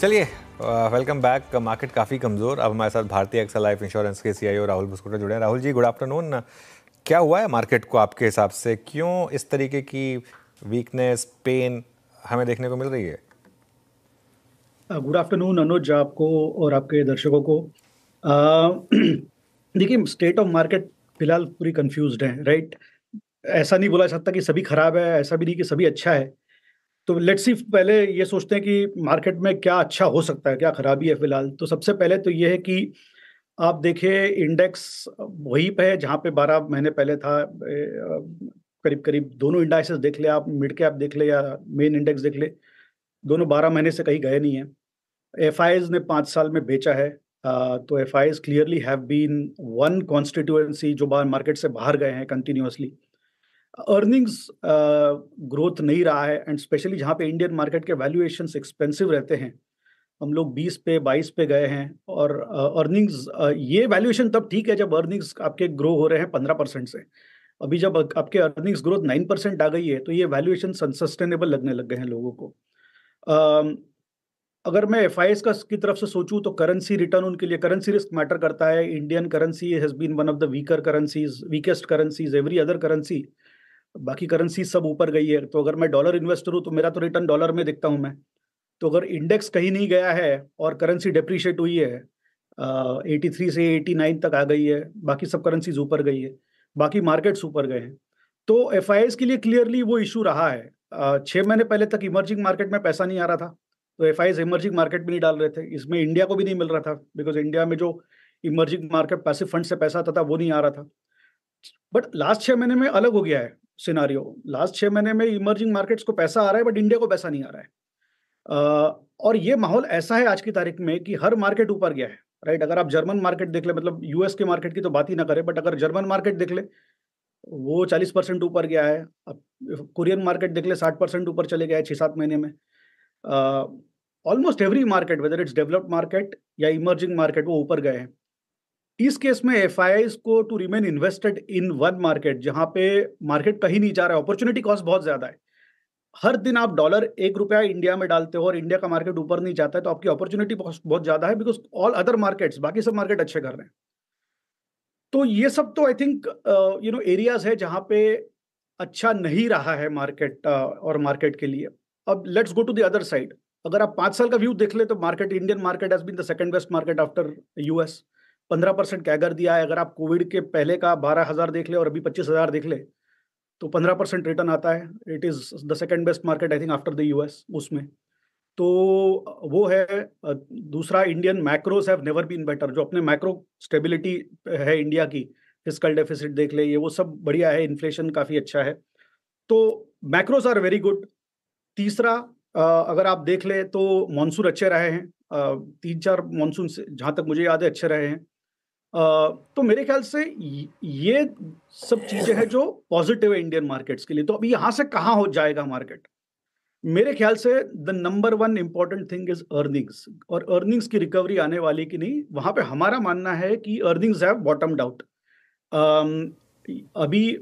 चलिए, welcome back. Market काफ़ी कमज़ोर। अब हमारे साथ भारतीय एक्सल लाइफ इंश्योरेंस के सीईओ राहुल बुस्कुटा जुड़े हैं। Rahul ji, good afternoon. क्या हुआ है मार्केट को आपके हिसाब से? क्यों इस तरीके की वीकनेस, पेन हमें देखने को मिल रही है? गुड आफ्टरनून अनुज, आपको और आपके दर्शकों को। अ, देखिए, स्टेट ऑफ मार्केट फिलहाल पूरी कंफ्यूज्ड है, राइट। ऐसा नहीं बोला जा सकता कि सभी खराब है, ऐसा भी नहीं कि सभी अच्छा है। तो लेट्स सी, पहले ये सोचते हैं कि मार्केट में क्या अच्छा हो सकता है, क्या खराबी है फिलहाल। तो सबसे पहले तो ये है कि आप देखिए, इंडेक्स वहीं पे है जहाँ पे 12 महीने पहले था। करीब करीब दोनों इंडाइसेस देख ले आप, मिड कैप देख ले या मेन इंडेक्स देख ले, दोनों 12 महीने से कहीं गए नहीं है। एफआईज ने 5 साल में बेचा है। तो FIs clearly have been one constituency जो बाहर मार्केट से बाहर गए हैं कंटिन्यूअसली। अर्निंग्स ग्रोथ नहीं रहा है, एंड स्पेशली जहाँ पे इंडियन मार्केट के वैल्यूएशंस एक्सपेंसिव रहते हैं। हम लोग 20 पे 22 पे गए हैं, और अर्निंग्स, ये वैल्यूएशन तब ठीक है जब अर्निंग्स आपके ग्रो हो रहे हैं 15% से। अभी जब आपके अर्निंग्स ग्रोथ 9% आ गई है, तो ये वैल्यूएशन अनसस्टेनेबल लगने लग गए हैं लोगों को। अम, अगर मैं एफआईएस का की तरफ से सोचूं, तो करेंसी रिटर्न उनके लिए, करेंसी रिस्क मैटर करता है। Indian currency has been one of the weaker currencies, weakest currencies. Every other currency, बाकी करेंसी सब ऊपर गई है। तो अगर मैं डॉलर इन्वेस्टर हूं, तो मेरा तो रिटर्न डॉलर में दिखता हूं मैं। तो अगर इंडेक्स कहीं नहीं गया है और करेंसी डिप्रिशिएट हुई है, 83 से 89 तक आ गई है, बाकी सब करेंसीज ऊपर गई है, बाकी मार्केट्स ऊपर गए हैं, तो एफआईएस के लिए क्लियरली वो इशू रहा है। 6 महीने पहले तक इमर्जिंग मार्केट में पैसा नहीं आ रहा था, तो एफआईएस इमर्जिंग मार्केट में नहीं डाल रहे थे। इसमें इंडिया को भी नहीं मिल रहा था, बिकॉज इंडिया में जो इमर्जिंग मार्केट पैसिव फंड से पैसा आता था वो नहीं आ रहा था। बट लास्ट 6 महीने में अलग हो गया है सिनारियो। लास्ट 6 महीने में इमर्जिंग मार्केट्स को पैसा आ रहा है, बट इंडिया को पैसा नहीं आ रहा है। और ये माहौल ऐसा है आज की तारीख में कि हर मार्केट ऊपर गया है, राइट। अगर आप जर्मन मार्केट देख ले, मतलब यूएस के मार्केट की तो बात ही ना करें, बट अगर जर्मन मार्केट देख ले, वो 40% ऊपर गया है। अब कोरियन मार्केट देख ले, 60% ऊपर चले गया है 6-7 महीने में। Almost every market, whether it's developed market या इमर्जिंग मार्केट, वो ऊपर गए हैं। इस केस में एफआईआईज को to remain invested in one market, जहां पे मार्केट कहीं नहीं जा रहा है, अपॉर्चुनिटी कॉस्ट बहुत ज्यादा है। हर दिन आप डॉलर 1 रुपया इंडिया में डालते हो और इंडिया का मार्केट ऊपर नहीं जाता है, तो आपकी अपॉर्चुनिटी कॉस्ट बहुत ज्यादा है, बिकॉज ऑल अदर मार्केट्स, बाकी सब मार्केट अच्छे कर रहे हैं। तो ये सब तो आई थिंक एरियाज है जहां पे अच्छा नहीं रहा है मार्केट, और मार्केट के लिए। अब let's go to the other side. अगर आप 5 साल का व्यू देख ले, तो market, Indian market has been the second best market after US. 15% CAGR दिया है। अगर आप कोविड के पहले का 12,000 देख ले और अभी 25,000 देख ले, तो 15% रिटर्न आता है। It is the second best market, I think, after the US उसमें। तो वो है। दूसरा, Indian macros have never been better. जो अपने मैक्रो स्टेबिलिटी है इंडिया की, फिस्कल डेफिसिट देख ले, ये वो सब बढ़िया है, इन्फ्लेशन काफ़ी अच्छा है। तो मैक्रोस आर वेरी गुड। तीसरा, अगर आप देख ले तो मानसून अच्छे रहे हैं। 3-4 मानसून से जहाँ तक मुझे याद है अच्छे रहे हैं। तो मेरे ख्याल से ये सब चीज़ें हैं जो पॉजिटिव है इंडियन मार्केट्स के लिए। तो अभी यहाँ से कहाँ हो जाएगा मार्केट? मेरे ख्याल से the number one important thing is earnings, और अर्निंग्स की रिकवरी आने वाली कि नहीं, वहां पे हमारा मानना है कि अर्निंग्स हैव बॉटम्ड आउट। अभी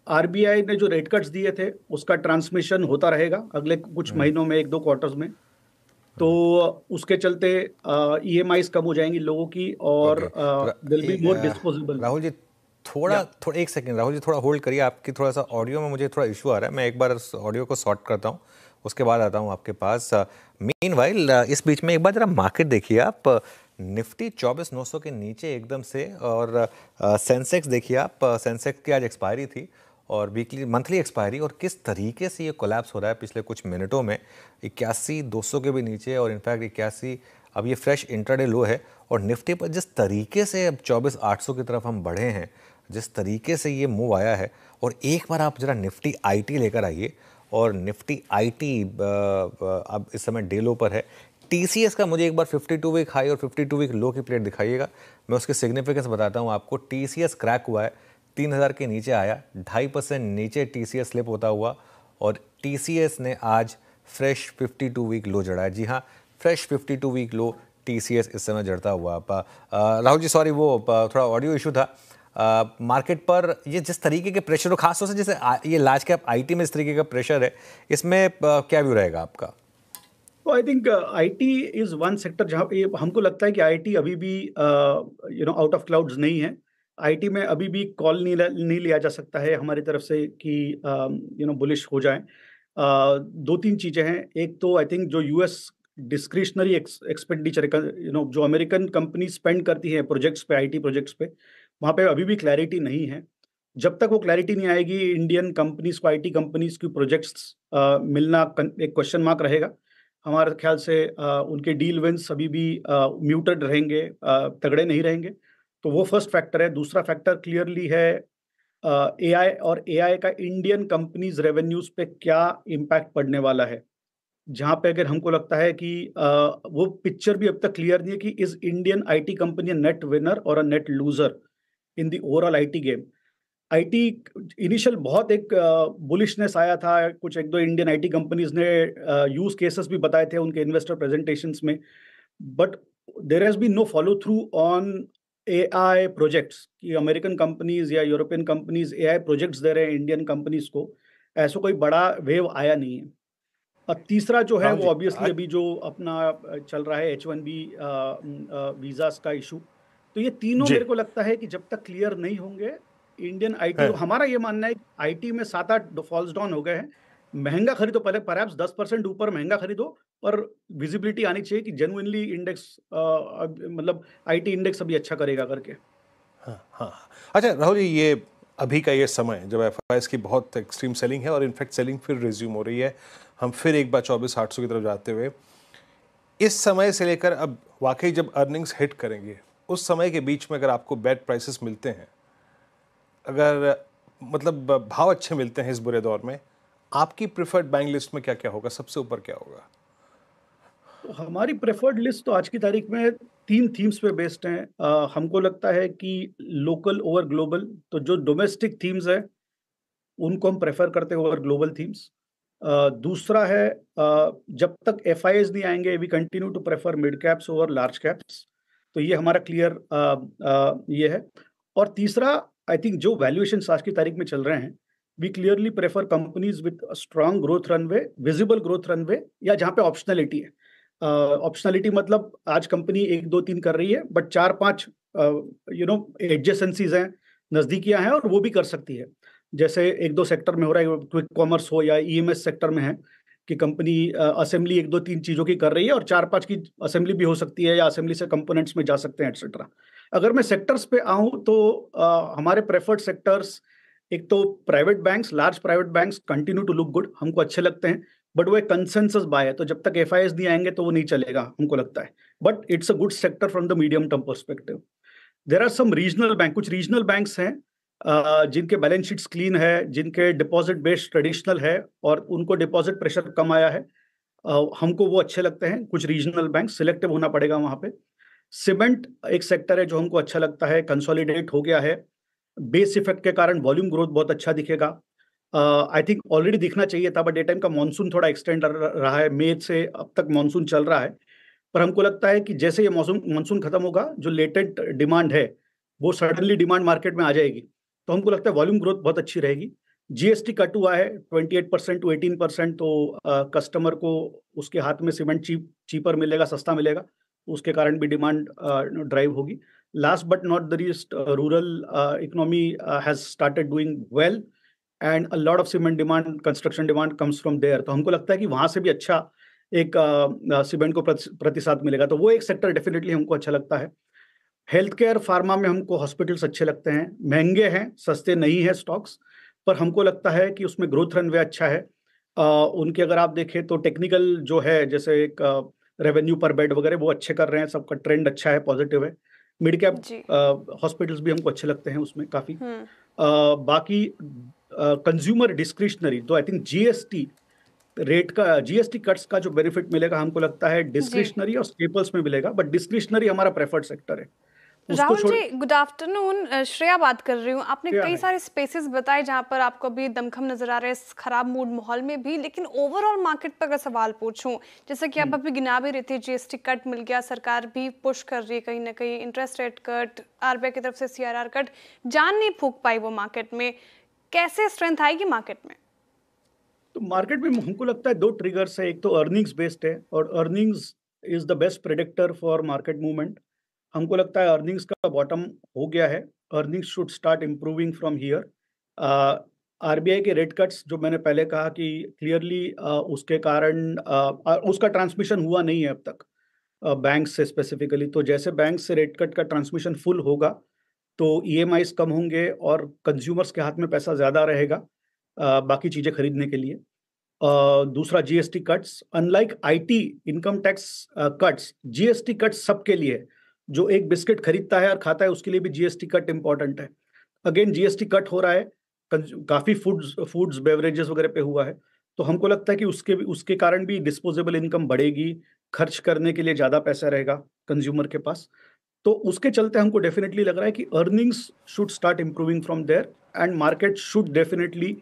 आरबीआई ने जो रेट कट्स दिए थे, उसका ट्रांसमिशन होता रहेगा अगले कुछ महीनों में, 1-2 क्वार्टर्स में। तो उसके चलते ईएमआईज कम हो जाएंगी लोगों की, और ओके, तो will be more disposable. Rahul ji, थोड़ा या थोड़ा एक सेकंड राहुल जी, थोड़ा होल्ड करिए। आपकी थोड़ा सा ऑडियो में मुझे थोड़ा इशू आ रहा है। मैं एक बार उस ऑडियो को सॉर्ट करता हूँ, उसके बाद आता हूँ आपके पास। मीनवाइल, इस बीच में एक बार जरा मार्केट देखिए आप। निफ्टी 24,900 के नीचे एकदम से, और सेंसेक्स देखिए आप। सेंसेक्स की आज एक्सपायरी थी, और वीकली मंथली एक्सपायरी, और किस तरीके से ये कोलैप्स हो रहा है पिछले कुछ मिनटों में। 81,200 के भी नीचे, और इनफैक्ट 81 अब ये फ्रेश इंट्राडे लो है। और निफ्टी पर जिस तरीके से अब 24,800 की तरफ हम बढ़े हैं, जिस तरीके से ये मूव आया है, और एक बार आप जरा निफ्टी आईटी लेकर आइए। और निफ्टी आईटी अब इस समय डे लो पर है। टीसीएस का मुझे एक बार 52 वीक हाई और 52 वीक लो की प्लेट दिखाइएगा। मैं उसके सिग्निफिकेंस बताता हूँ आपको। टीसीएस क्रैक हुआ है, 3,000 के नीचे आया, 2.5% नीचे टीसीएस स्लिप होता हुआ, और टीसीएस ने आज फ्रेश 52 वीक लो जड़ा है। जी हाँ, फ्रेश 52 वीक लो टीसीएस इस समय जड़ता हुआ। राहुल जी, सॉरी, वो थोड़ा ऑडियो इशू था। मार्केट पर ये जिस तरीके के प्रेशर, और खासतौर से जैसे ये लार्ज कैप आईटी में इस तरीके का प्रेशर है, इसमें क्या व्यू रहेगा आपका? तो I think IT is one sector जहाँ पे हमको लगता है कि आईटी अभी भी आउट ऑफ क्लाउड्स नहीं है। आईटी में अभी भी कॉल नहीं लिया जा सकता है हमारी तरफ से कि बुलिश हो जाए। दो तीन चीजें हैं। एक तो आई थिंक जो यूएस डिस्क्रिशनरी एक्सपेंडिचर जो अमेरिकन कंपनी स्पेंड करती है प्रोजेक्ट्स पे, आईटी प्रोजेक्ट्स पे, वहाँ पे अभी भी क्लैरिटी नहीं है। जब तक वो क्लैरिटी नहीं आएगी, इंडियन कंपनीज को, आईटी कंपनीज की प्रोजेक्ट्स मिलना एक क्वेश्चन मार्क रहेगा। हमारे ख्याल से उनके डील विंस अभी भी म्यूटेड रहेंगे, तगड़े नहीं रहेंगे। तो वो फर्स्ट फैक्टर है। दूसरा फैक्टर क्लियरली है एआई, और एआई का इंडियन कंपनीज रेवेन्यूज पे क्या इम्पैक्ट पड़ने वाला है। जहाँ पे अगर हमको लगता है कि वो पिक्चर भी अब तक क्लियर नहीं है कि is Indian IT company net winner और a net loser in the overall IT game. IT initial बहुत एक बुलिशनेस आया था, कुछ एक दो इंडियन आईटी कंपनीज ने यूज केसेस भी बताए थे उनके इन्वेस्टर प्रेजेंटेशंस में, but there has been no follow through on AI projects कि अमेरिकन कंपनीज या यूरोपियन कंपनीज एआई प्रोजेक्ट्स दे रहे हैं इंडियन कंपनीज को। ऐसा कोई बड़ा वेव आया नहीं है। और तीसरा जो है राहुल वो जी ऑब्वियसली आज अभी जो अपना चल रहा है H1B वीजास का इशू। तो ये तीनों जी मेरे को लगता है कि जब तक क्लियर नहीं होंगे इंडियन आईटी, है। हमारा ये मानना है कि आईटी में 7-8 फॉल्स डाउन हो गए हैं। महंगा खरीदो, पहले परहैप्स 10% ऊपर महंगा खरीदो, पर विजिबिलिटी आनी चाहिए कि जेन्युइनली इंडेक्स मतलब आईटी इंडेक्स अभी अच्छा करेगा करके। हाँ हाँ। अच्छा राहुल जी, ये अभी का ये समय जब एफआईएस की बहुत एक्सट्रीम सेलिंग है और इनफैक्ट सेलिंग फिर रिज्यूम हो रही है, हम फिर एक बार 24,800 की तरफ जाते हुए, इस समय से लेकर अब वाकई जब अर्निंग्स हिट करेंगे उस समय के बीच में अगर आपको बैड प्राइसेस मिलते हैं, अगर मतलब भाव अच्छे मिलते हैं इस बुरे दौर में, आपकी प्रिफर्ड बाइंग लिस्ट में क्या क्या होगा, सबसे ऊपर क्या होगा? तो हमारी प्रेफर्ड लिस्ट तो आज की तारीख में 3 थीम्स पे बेस्ड हैं। हमको लगता है कि लोकल ओवर ग्लोबल, तो जो डोमेस्टिक थीम्स है उनको हम प्रेफर करते हैं ओवर ग्लोबल थीम्स। दूसरा है जब तक एफआईएस नहीं आएंगे we continue to prefer mid caps over large caps. तो ये हमारा क्लियर ये है। और तीसरा, आई थिंक जो वैल्यूएशन आज की तारीख में चल रहे हैं, we clearly prefer companies with strong growth runway, visible growth runway, या जहाँ पे ऑप्शनलिटी है। ऑप्शनलिटी मतलब आज कंपनी 1 2 3 कर रही है, बट 4 5 एडजेसेंसीज हैं, नजदीकियां हैं, और वो भी कर सकती है। जैसे 1 2 सेक्टर में हो रहा है, क्विक कॉमर्स हो या ईएमएस सेक्टर में है कि कंपनी असेंबली 1 2 3 चीजों की कर रही है, और 4 5 की असेंबली भी हो सकती है, या असेंबली से कंपोनेंट्स में जा सकते हैं, एक्सेट्रा। अगर मैं सेक्टर्स पे आऊं तो हमारे प्रेफर्ड सेक्टर्स, एक तो private banks, large private banks continue to look good, हमको अच्छे लगते हैं, बट वो एक कंसेंसस बाय है, तो जब तक एफआईएस नहीं आएंगे तो वो नहीं चलेगा हमको लगता है। But it's a good sector from the medium term perspective. There are some regional bank, कुछ रीजनल बैंक्स हैं जिनके बैलेंस शीट्स क्लीन है, जिनके डिपॉजिट बेस्ड ट्रेडिशनल है, और उनको डिपॉजिट प्रेशर कम आया है। हमको वो अच्छे लगते हैं। कुछ रीजनल बैंक, सिलेक्टिव होना पड़ेगा वहां पे। सीमेंट एक सेक्टर है जो हमको अच्छा लगता है, कंसोलिडेट हो गया है, बेस इफेक्ट के कारण वॉल्यूम ग्रोथ बहुत अच्छा दिखेगा। आई थिंक ऑलरेडी दिखना चाहिए था, बट डे टाइम का मानसून थोड़ा एक्सटेंड रहा है, मई से अब तक मानसून चल रहा है। पर हमको लगता है कि जैसे ये मौसम मानसून खत्म होगा, जो लेटेंट डिमांड है वो सडनली डिमांड मार्केट में आ जाएगी, तो हमको लगता है वॉल्यूम ग्रोथ बहुत अच्छी रहेगी। जीएसटी कट हुआ है 28% टू 18%, तो कस्टमर को उसके हाथ में सीमेंट चीपर मिलेगा, सस्ता मिलेगा, उसके कारण भी डिमांड ड्राइव होगी। Last but not the least, rural economy has started doing well, and a lot of cement demand, construction demand comes from there. तो हमको लगता है कि वहां से भी अच्छा एक सीमेंट को प्रतिशत मिलेगा, तो वो एक सेक्टर डेफिनेटली हमको अच्छा लगता है। हेल्थ केयर फार्मा में हमको हॉस्पिटल्स अच्छे लगते हैं, महंगे हैं, सस्ते नहीं है स्टॉक्स, पर हमको लगता है कि उसमें ग्रोथ रनवे अच्छा है। उनके अगर आप देखें तो टेक्निकल जो है, जैसे एक रेवेन्यू पर बेड वगैरह वो अच्छे कर रहे हैं, सबका ट्रेंड अच्छा है, पॉजिटिव है। मिड कैप जी। हॉस्पिटल्स भी हमको अच्छे लगते हैं उसमें काफ़ी। बाकी कंज्यूमर डिस्क्रिशनरी, तो आई थिंक जीएसटी रेट का, जीएसटी कट्स का जो बेनिफिट मिलेगा हमको लगता है जी डिस्क्रिशनरी और स्टेपल्स में मिलेगा, बट डिस्क्रिशनरी हमारा प्रेफर्ड सेक्टर है, उसको राहुल छोड़। जी, गुड आफ्टरनून। श्रेया बात कर रही हूँ। आपने क्या कई है? सारे स्पेसेस बताए जहाँ पर आपको अभी दमखम नजर आ रहा है इस खराब मूड माहौल में भी, लेकिन ओवरऑल मार्केट पर अगर सवाल पूछूं, जैसे कि आप अभी गिना भी रहे थे, जीएसटी कट मिल गया, सरकार भी पुश कर रही है कहीं ना कहीं, इंटरेस्ट रेट कट, आरबीआई की तरफ से सीआरआर कट, जान नहीं फूंक पाई वो मार्केट में, कैसे स्ट्रेंथ आएगी मार्केट में? तो मार्केट में हमको लगता है दो ट्रिगर्स है, एक तो अर्निंग्स बेस्ड है और earnings is the best predictor for market movement. हमको लगता है अर्निंग्स का बॉटम हो गया है, earnings should start improving from here. RBI के रेट कट्स जो मैंने पहले कहा कि क्लियरली उसके कारण उसका ट्रांसमिशन हुआ नहीं है अब तक बैंक से स्पेसिफिकली। तो जैसे बैंक से रेट कट का ट्रांसमिशन फुल होगा तो ईएमआईज कम होंगे और कंज्यूमर्स के हाथ में पैसा ज़्यादा रहेगा बाकी चीज़ें खरीदने के लिए। दूसरा GST cuts, unlike IT income tax cuts, GST cuts सबके लिए, जो एक बिस्किट खरीदता है और खाता है उसके लिए भी जीएसटी कट इंपॉर्टेंट है। अगेन जीएसटी कट हो रहा है, काफ़ी फूड्स बेवरेजेस वगैरह पे हुआ है, तो हमको लगता है कि उसके कारण भी डिस्पोजेबल इनकम बढ़ेगी, खर्च करने के लिए ज़्यादा पैसा रहेगा कंज्यूमर के पास। तो उसके चलते हमको डेफिनेटली लग रहा है कि earnings should start improving from there and market should definitely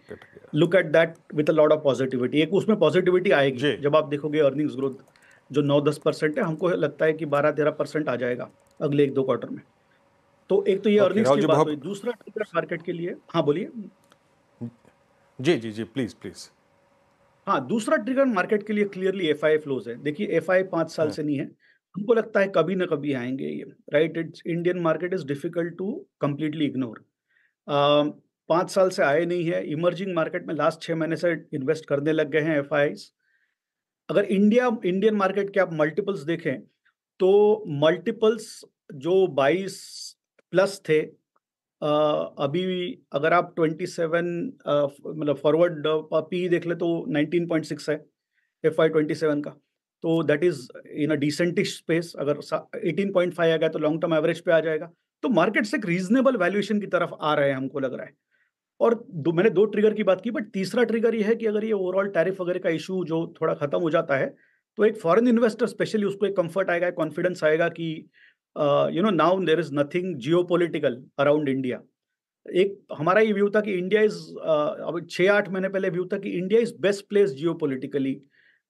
look at that with a lot of positivity. एक उसमें पॉजिटिविटी आएगी जब आप देखोगे अर्निंग्स ग्रोथ जो 9-10% है, हमको लगता है कि 12-13% आ जाएगा अगले 1-2 क्वार्टर में। तो एक तो ये अर्निंग्स की बात हुई। दूसरा ट्रिगर मार्केट के लिए, हाँ बोलिए। जी जी जी, प्लीज प्लीज। हाँ, दूसरा ट्रिगर मार्केट के लिए क्लियरली एफआई फ्लोज है। देखिए एफआई 5 साल से नहीं है, हमको लगता है कभी ना कभी आएंगे ये, right. It's Indian market is difficult to completely ignore. 5 साल से आए नहीं है, इमर्जिंग मार्केट में लास्ट 6 महीने से इन्वेस्ट करने लग गए हैं एफआईज। अगर इंडियन मार्केट के आप मल्टीपल्स देखें तो मल्टीपल्स जो 22 प्लस थे, अभी अगर आप 27 मतलब फॉरवर्ड पी देख ले तो 19.6 है FY 27 का, तो that is in a decentish space. अगर 18.5 आ गया तो लॉन्ग टर्म एवरेज पे आ जाएगा। तो मार्केट से एक रीजनेबल वैल्यूएशन की तरफ आ रहे हैं हमको लग रहा है। और मैंने 2 ट्रिगर की बात की, बट तीसरा ट्रिगर ये है कि अगर ये ओवरऑल टैरिफ वगैरह का इशू जो थोड़ा खत्म हो जाता है तो एक फॉरेन इन्वेस्टर स्पेशली उसको एक कंफर्ट आएगा, कॉन्फिडेंस आएगा कि now there is nothing geopolitical around India. एक हमारा ये व्यू था कि इंडिया इज अब 6-8 महीने पहले व्यू था कि India is best place geopolitically.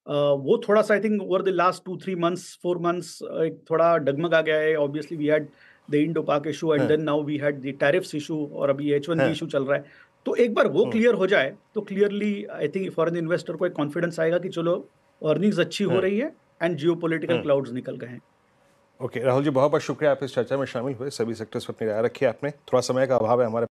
वो थोड़ा सा I think over the last 2-3 months 4 months एक थोड़ा डगमगा गया है। Obviously we had the Indo Pak issue and then now we had the tariffs issue और अभी H1B इशू चल रहा है। तो एक बार वो क्लियर हो जाए तो clearly I think foreign investor को एक कॉन्फिडेंस आएगा कि चलो अर्निंग्स अच्छी हो रही है एंड जियोपॉलिटिकल क्लाउड्स निकल गए हैं। ओके राहुल जी, बहुत बहुत शुक्रिया आप इस चर्चा में शामिल हुए, सभी सेक्टर्स पर अपनी राय रखी आपने। थोड़ा समय का अभाव है हमारे